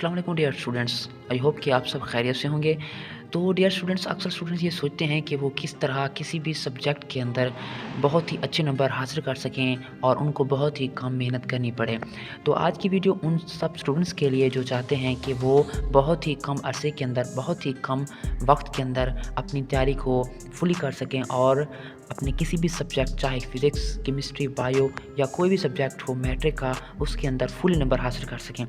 अस्सलाम वालेकुम dear students. I hope कि आप सब खैरियत से होंगे। तो डियर स्टूडेंट्स, अक्सर स्टूडेंट्स ये सोचते हैं कि वो किस तरह किसी भी सब्जेक्ट के अंदर बहुत ही अच्छे नंबर हासिल कर सकें और उनको बहुत ही कम मेहनत करनी पड़े। तो आज की वीडियो उन सब स्टूडेंट्स के लिए जो चाहते हैं कि वो बहुत ही कम अरसे के अंदर, बहुत ही कम वक्त के अंदर अपनी तैयारी को फुली कर सकें और अपने किसी भी सब्जेक्ट, चाहे फिज़िक्स, केमिस्ट्री, बायो या कोई भी सब्जेक्ट हो मैट्रिक का, उसके अंदर फुल नंबर हासिल कर सकें।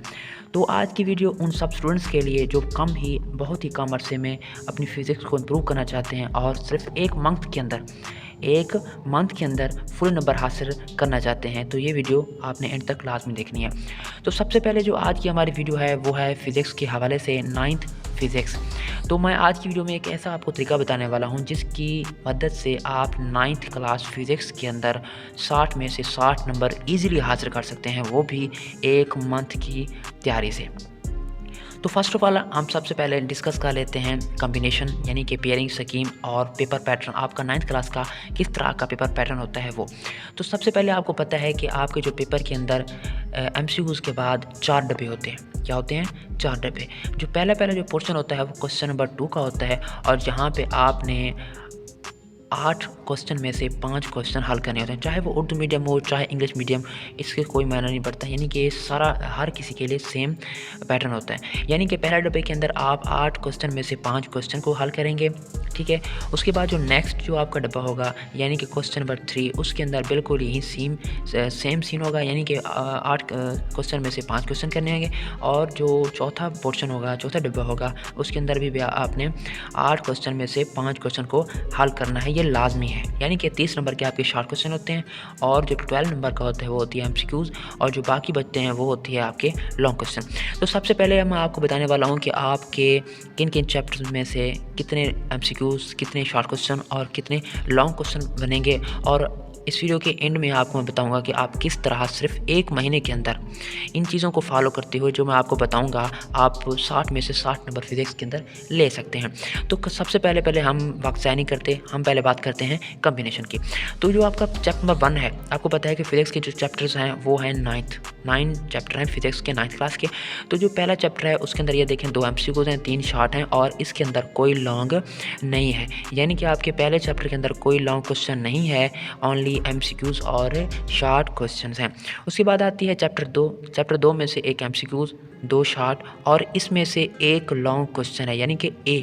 तो आज की वीडियो उन सब स्टूडेंट्स के लिए जो बहुत ही कम अरसे में अपनी फ़िज़िक्स को इम्प्रूव करना चाहते हैं और सिर्फ एक मंथ के अंदर फुल नंबर हासिल करना चाहते हैं। तो ये वीडियो आपने एंड तक लाजमी देखनी है। तो सबसे पहले जो आज की हमारी वीडियो है वो है फ़िज़िक्स के हवाले से 9th फ़िज़िक्स। तो मैं आज की वीडियो में एक ऐसा आपको तरीका बताने वाला हूं जिसकी मदद से आप 9th क्लास फ़िज़िक्स के अंदर 60 में से 60 नंबर ईज़िली हासिल कर सकते हैं, वो भी एक मंथ की तैयारी से। तो फर्स्ट ऑफ ऑल हम सबसे पहले डिस्कस कर लेते हैं कॉम्बिनेशन यानी कि पेयरिंग स्कीम और पेपर पैटर्न। आपका 9th क्लास का किस तरह का पेपर पैटर्न होता है वो। तो सबसे पहले आपको पता है कि आपके जो पेपर के अंदर MCQs के बाद 4 डब्बे होते हैं। क्या होते हैं? 4 डब्बे। जो पहला जो पोर्शन होता है वो क्वेश्चन नंबर 2 का होता है और जहाँ पे आपने 8 क्वेश्चन में से 5 क्वेश्चन हल करने होते हैं, चाहे वो उर्दू मीडियम हो चाहे इंग्लिश मीडियम, इसके कोई मायना नहीं पड़ता। यानी कि सारा हर किसी के लिए सेम पैटर्न होता है। यानी कि पहला डब्बे के अंदर आप 8 क्वेश्चन में से 5 क्वेश्चन को हल करेंगे, ठीक है। उसके बाद जो नेक्स्ट जो आपका डब्बा होगा यानी कि क्वेश्चन नंबर 3, उसके अंदर बिल्कुल यही सेम सीन होगा। यानी कि 8 क्वेश्चन में से 5 क्वेश्चन करने होंगे और जो चौथा पोर्शन होगा, चौथा डब्बा होगा, उसके अंदर भी आपने 8 क्वेश्चन में से 5 क्वेश्चन को हल करना है, ये लाजमी है। यानी कि 30 नंबर के आपके शॉर्ट क्वेश्चन होते हैं और जो 12 नंबर का होता है वो होती है MCQs और जो बाकी बचते हैं वो होती है आपके लॉन्ग क्वेश्चन। तो सबसे पहले मैं आपको बताने वाला हूँ कि आपके किन किन चैप्टर्स में से कितने MCQs, कितने शॉर्ट क्वेश्चन और कितने लॉन्ग क्वेश्चन बनेंगे। और इस वीडियो के एंड में आपको मैं बताऊंगा कि आप किस तरह सिर्फ एक महीने के अंदर इन चीज़ों को फॉलो करते हुए जो मैं आपको बताऊंगा आप 60 में से 60 नंबर फिज़िक्स के अंदर ले सकते हैं। तो सबसे पहले हम वक्त ज़ाया नहीं करते, हम पहले बात करते हैं कॉम्बिनेशन की। तो जो आपका चैप्टर नंबर 1 है, आपको पता है कि फ़िज़िक्स के जो चैप्टर्स हैं वो हैं 9 चैप्टर हैं फ़िज़िक्स के 9th क्लास के। तो जो पहला चैप्टर है उसके अंदर ये देखें 2 MCQs हैं, 3 शॉर्ट हैं और इसके अंदर कोई लॉन्ग नहीं है। यानी कि आपके पहले चैप्टर के अंदर कोई लॉन्ग क्वेश्चन नहीं है, ओनली MCQs और शॉर्ट क्वेश्चंस हैं। उसके बाद आती है चैप्टर 2। चैप्टर 2 में से एक MCQs, 2 शॉर्ट और इसमें से एक लॉन्ग क्वेश्चन है यानी कि A।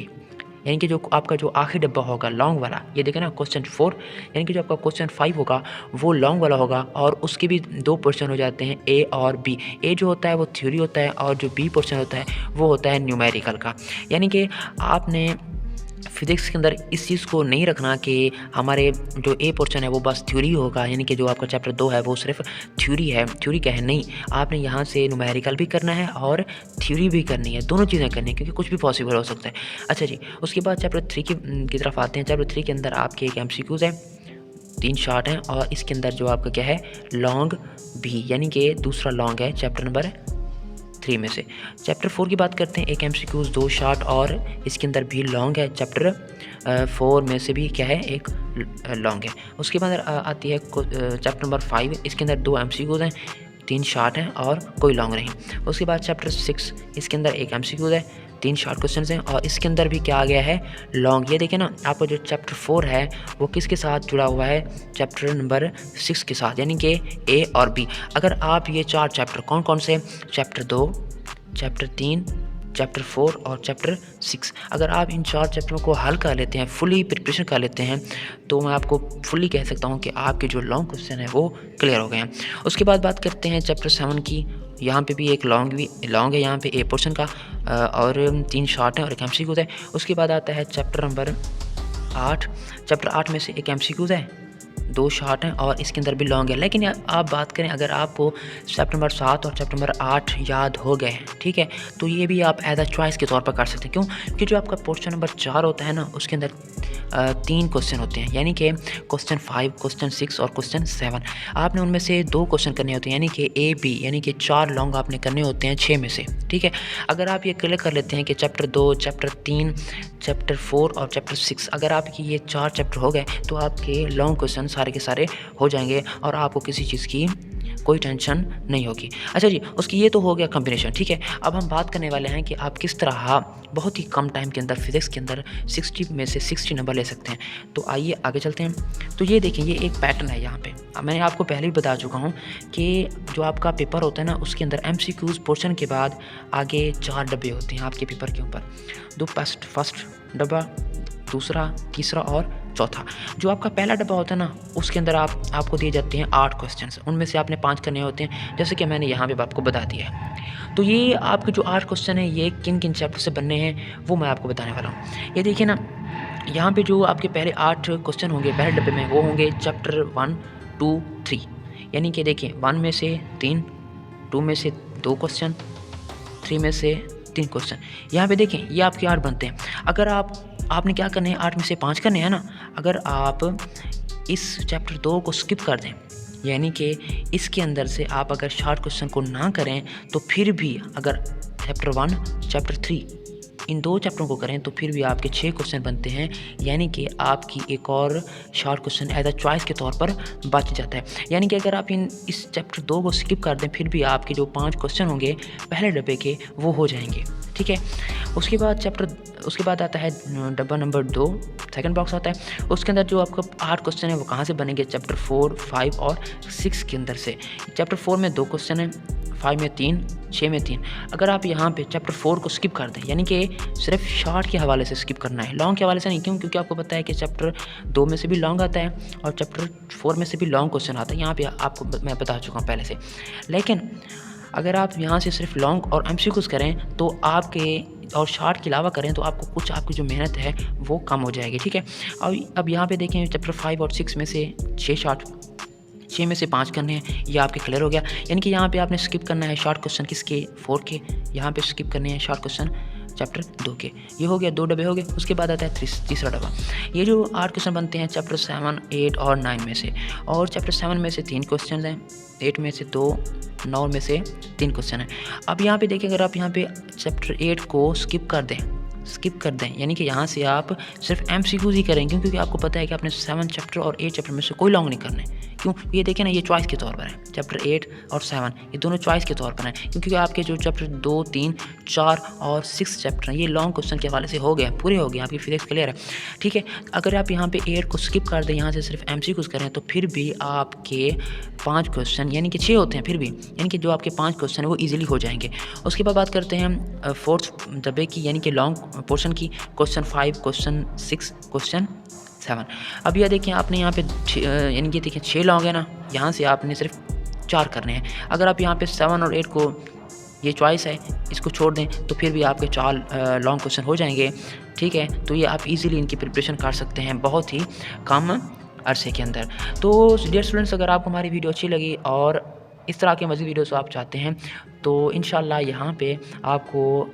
यानी कि जो आपका जो आखिरी डब्बा होगा लॉन्ग वाला, ये देखें ना क्वेश्चन 4, यानी कि जो आपका क्वेश्चन 5 होगा वो लॉन्ग वाला होगा और उसके भी 2 पोर्शन हो जाते हैं A और B। A जो होता है वो थ्योरी होता है और जो B पोर्शन होता है वो होता है न्यूमेरिकल का। यानी कि आपने फिज़िक्स के अंदर इस चीज़ को नहीं रखना कि हमारे जो A पोर्शन है वो बस थ्योरी होगा, यानी कि जो आपका चैप्टर 2 है वो सिर्फ थ्योरी है, थ्योरी क्या है, नहीं, आपने यहाँ से न्यूमेरिकल भी करना है और थ्योरी भी करनी है, दोनों चीज़ें करनी है क्योंकि कुछ भी पॉसिबल हो सकता है। अच्छा जी, उसके बाद चैप्टर 3 की तरफ आते हैं। चैप्टर 3 के अंदर आपके एक MCQs है, 3 शॉर्ट हैं और इसके अंदर जो आपका क्या है लॉन्ग भी, यानी कि दूसरा लॉन्ग है चैप्टर नंबर 3 में से। चैप्टर 4 की बात करते हैं, एक MCQs, 2 शॉर्ट और इसके अंदर भी लॉन्ग है। चैप्टर 4 में से भी क्या है एक लॉन्ग है। उसके बाद आती है चैप्टर नंबर 5, इसके अंदर 2 MCQs हैं, 3 शॉर्ट हैं और कोई लॉन्ग नहीं। उसके बाद चैप्टर 6, इसके अंदर एक MCQs है, 3 शॉर्ट क्वेश्चन हैं और इसके अंदर भी क्या आ गया है लॉन्ग। ये देखिए ना, आपका जो चैप्टर 4 है वो किसके साथ जुड़ा हुआ है, चैप्टर नंबर 6 के साथ, यानी कि A और B। अगर आप ये 4 चैप्टर कौन कौन से, चैप्टर 2, चैप्टर 3, चैप्टर 4 और चैप्टर 6, अगर आप इन 4 चैप्टरों को हल कर लेते हैं, फुली प्रिपरेशन कर लेते हैं, तो मैं आपको फुली कह सकता हूँ कि आपके जो लॉन्ग क्वेश्चन है वो क्लियर हो गए हैं। उसके बाद बात करते हैं चैप्टर 7 की। यहाँ पे भी एक लॉन्ग है, यहाँ पे A पोर्शन का और 3 शॉर्ट हैं और एक MCQs है। उसके बाद आता है चैप्टर नंबर 8। चैप्टर 8 में से एक MCQs है, 2 शॉर्ट हैं और इसके अंदर भी लॉन्ग है। लेकिन आप बात करें, अगर आपको चैप्टर नंबर 7 और चैप्टर नंबर 8 याद हो गए हैं, ठीक है, तो ये भी आप एज अ चॉइस के तौर पर कर सकते हैं। क्यों? क्योंकि जो आपका पोर्शन नंबर 4 होता है ना, उसके अंदर 3 क्वेश्चन होते हैं, यानी कि क्वेश्चन 5, क्वेश्चन 6 और क्वेश्चन 7। आपने उनमें से 2 क्वेश्चन करने होते हैं, यानी कि A B, यानी कि 4 लॉन्ग आपने करने होते हैं 6 में से, ठीक है। अगर आप ये क्लियर कर लेते हैं कि चैप्टर 2, चैप्टर 3, चैप्टर 4 और चैप्टर 6, अगर आपकी ये 4 चैप्टर हो गए तो आपके लॉन्ग क्वेश्चन सारे के सारे हो जाएंगे और आपको किसी चीज़ की कोई टेंशन नहीं होगी। अच्छा जी, उसकी ये तो हो गया कॉम्बिनेशन, ठीक है। अब हम बात करने वाले हैं कि आप किस तरह बहुत ही कम टाइम के अंदर फिज़िक्स के अंदर 60 में से 60 नंबर ले सकते हैं। तो आइए आगे चलते हैं। तो ये देखिए, ये एक पैटर्न है यहाँ पे। मैंने आपको पहले भी बता चुका हूँ कि जो आपका पेपर होता है ना, उसके अंदर MCQs पोर्शन के बाद आगे 4 डब्बे होते हैं आपके पेपर के ऊपर। दो फर्स्ट डब्बा, दूसरा, तीसरा और चौथा। जो आपका पहला डब्बा होता है ना, उसके अंदर आपको दिए जाते हैं 8 क्वेश्चंस। उनमें से आपने 5 करने होते हैं, जैसे कि मैंने यहाँ पे आपको बता दिया है। तो ये आपके जो 8 क्वेश्चन हैं, ये किन किन चैप्टर से बनने हैं वो मैं आपको बताने वाला हूँ। ये देखिए ना, यहाँ पे जो आपके पहले 8 क्वेश्चन होंगे पहले डब्बे में, वो होंगे चैप्टर 1, 2, 3। यानी कि देखिए 1 में से 3, 2 में से 2 क्वेश्चन, 3 में से 3 क्वेश्चन। यहाँ पे देखें, ये आपके 8 बनते हैं। अगर आपने क्या करने हैं, 8 में से 5 करने हैं ना। अगर आप इस चैप्टर 2 को स्किप कर दें, यानी कि इसके अंदर से आप अगर शॉर्ट क्वेश्चन को ना करें, तो फिर भी अगर चैप्टर 1, चैप्टर 3 इन 2 चैप्टरों को करें, तो फिर भी आपके 6 क्वेश्चन बनते हैं। यानी कि आपकी एक और short question as a choice के तौर पर बच जाता है। यानी कि अगर आप इस चैप्टर 2 को स्किप कर दें, फिर भी आपके जो 5 क्वेश्चन होंगे पहले डब्बे के, वो हो जाएंगे, ठीक है। उसके बाद आता है डब्बा नंबर 2, सेकंड बॉक्स आता है। उसके अंदर जो आपका 8 क्वेश्चन है वो कहाँ से बनेंगे, चैप्टर 4, 5 और 6 के अंदर से। चैप्टर 4 में 2 क्वेश्चन हैं, 5 में 3, 6 में 3। अगर आप यहाँ पे चैप्टर 4 को स्किप कर दें, यानी कि सिर्फ शॉर्ट के हवाले से स्किप करना है, लॉन्ग के हवाले से नहीं। क्यों? क्योंकि आपको पता है कि चैप्टर 2 में से भी लॉन्ग आता है और चैप्टर 4 में से भी लॉन्ग क्वेश्चन आता है। यहाँ पे आपको मैं बता चुका हूँ पहले से। लेकिन अगर आप यहाँ से सिर्फ लॉन्ग और MCQs करें तो और शॉर्ट के अलावा करें, तो आपको कुछ आपकी जो मेहनत है वो कम हो जाएगी, ठीक है। और अब यहाँ पे देखें, चैप्टर 5 और 6 में से 6 में से 5 करने हैं, ये आपके क्लियर हो गया। यानी कि यहाँ पे आपने स्किप करना है शॉर्ट क्वेश्चन किसके, 4 के। यहाँ पे स्किप करने हैं शॉर्ट क्वेश्चन चैप्टर 2 के। ये हो गया, 2 डब्बे हो गए। उसके बाद आता है तीसरा डब्बा। ये जो 8 क्वेश्चन बनते हैं चैप्टर 7, 8 और 9 में से। और चैप्टर 7 में से 3 क्वेश्चन हैं, 8 में से 2, 9 में से 3 क्वेश्चन हैं। अब यहाँ पे देखिए, अगर आप यहाँ पे चैप्टर 8 को स्किप कर दें, यानी कि यहाँ से आप सिर्फ MCQs ही करेंगे, क्योंकि आपको पता है कि आपने 7 चैप्टर और 8 चैप्टर में से कोई लॉन्ग नहीं करने। क्यों? ये देखिए ना, ये चॉइस के तौर पर है। चैप्टर 8 और 7 ये दोनों चॉइस के तौर पर हैं, क्योंकि आपके जो चैप्टर 2, 3, 4 और 6 चैप्टर हैं, ये लॉन्ग क्वेश्चन के हवाले से हो गए, पूरे हो गए, आपकी फिजिक्स क्लियर है, ठीक है। अगर आप यहाँ पे 8 को स्किप कर दें, यहाँ से सिर्फ MCQs करें, तो फिर भी आपके 5 क्वेश्चन, यानी कि 6 होते हैं फिर भी, यानी कि जो आपके 5 क्वेश्चन है वो ईजिली हो जाएंगे। उसके बाद बात करते हैं हम 4th डब्बे की, यानी कि लॉन्ग पोर्शन की। Question 5, question 6, question 7। अब यह देखिए, आपने यहाँ पे यानी कि देखिए 6 लॉन्ग है ना, यहाँ से आपने सिर्फ 4 करने हैं। अगर आप यहाँ पे 7 और 8 को, ये चॉइस है, इसको छोड़ दें, तो फिर भी आपके 4 लॉन्ग क्वेश्चन हो जाएंगे, ठीक है। तो ये आप इजीली इनकी प्रिपरेशन कर सकते हैं बहुत ही कम अरसे के अंदर। तो डियर स्टूडेंट्स, अगर आपको हमारी वीडियो अच्छी लगी और इस तरह के मज़ीद वीडियोस आप चाहते हैं, तो इंशाल्लाह यहाँ पे आपको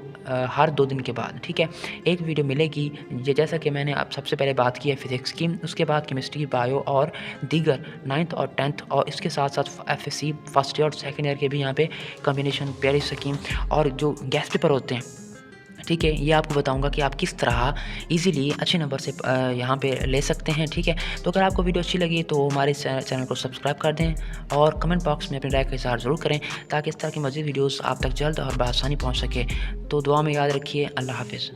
हर 2 दिन के बाद, ठीक है, एक वीडियो मिलेगी। ये जैसा कि मैंने आप सबसे पहले बात की है फिज़िक्स की, उसके बाद केमिस्ट्री, बायो और दीगर 9th और 10th, और इसके साथ साथ FSC फर्स्ट ईयर और सेकेंड ईयर के भी यहाँ पे कॉम्बिनेशन, पेरिस स्कीम और जो गैस पेपर होते हैं, ठीक है, ये आपको बताऊंगा कि आप किस तरह इजीली अच्छे नंबर से यहाँ पे ले सकते हैं, ठीक है। तो अगर आपको वीडियो अच्छी लगी तो हमारे चैनल को सब्सक्राइब कर दें और कमेंट बॉक्स में अपनी राय का इज़हार ज़रूर करें, ताकि इस तरह की मज़ीद वीडियोस आप तक जल्द और बआसानी पहुँच सके। तो दुआ में याद रखिए। अल्लाह हाफिज़।